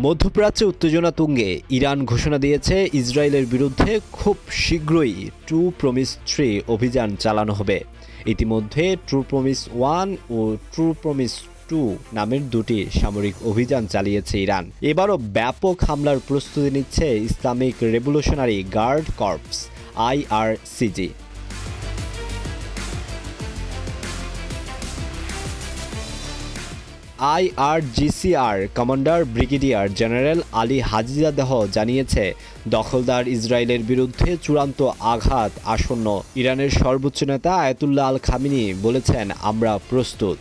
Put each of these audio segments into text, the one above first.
মধ্যপ্রাচ্যে উত্তেজনা তুঙ্গে ইরান ঘোষণা দিয়েছে ইসরায়েলের বিরুদ্ধে খুব শীঘ্রই ট্রু প্রমিস 3 অভিযান চালানো হবে। ইতিমধ্যে ট্রু প্রমিস 1 ও ট্রু প্রমিস 2 নামের দুটি সামরিক অভিযান চালিয়েছে ইরান। এবারও ব্যাপক হামলার প্রস্তুতি নিচ্ছে Islamic Revolutionary Guard Corps IRGC। IRGCর commander brigadier general Ali Hajizadeh জানিয়েছে, দখলদার ইসরায়েলের বিরুদ্ধে চূড়ান্ত আঘাত আসন্ন। ইরানের সর্বোচ্চ নেতা আয়াতুল্লাহ আল খামিনি বলেছেন, আমরা প্রস্তুত।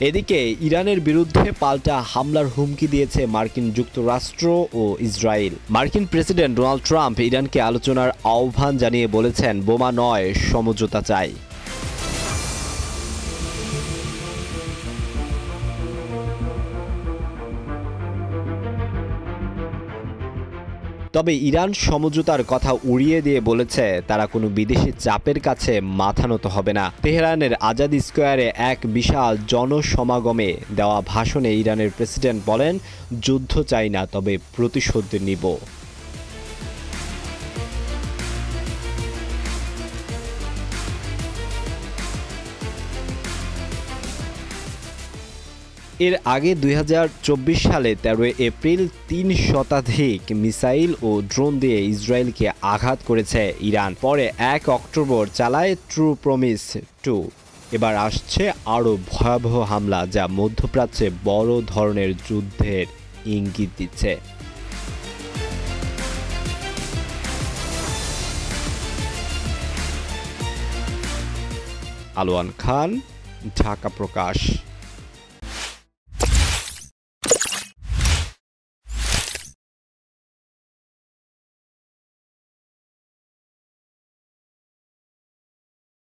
এদিকে ইরানের বিরুদ্ধে পাল্টা হামলার হুমকি দিয়েছে মার্কিন যুক্তরাষ্ট্র ও ইসরায়েল। মার্কিন প্রেসিডেন্ট ডোনাল্ড ট্রাম্প ইরানকে আলোচনার আহ্বান জানিয়ে বলেছেন, বোমা নয়, সমঝোতা চাই। তবে ইরান সমঝোতার কথা উড়িয়ে দিয়ে বলেছে, তারা কোনো বিদেশি চাপের কাছে মাথা নত হবে না। তেহরানের আজাদ স্কোয়ারে এক বিশাল জনসমাগমে দেওয়া ভাষণে ইরানের প্রেসিডেন্ট বলেন, যুদ্ধ চাই না, তবে প্রতিশোধ নিব। এর আগে 2024 সালে 13 এপ্রিল 3 শতাধিক মিসাইল ও ড্রোন দিয়ে ইসরায়েলকে আঘাত করেছে ইরান। পরে 1 অক্টোবর চালায় ট্রু প্রমিস 2। এবার আসছে আরও ভয়াবহ হামলা, যা মধ্যপ্রাচ্যে বড় ধরনের যুদ্ধের ইঙ্গিত দিচ্ছে। আলোয়ান খান, ঢাকা প্রকাশ।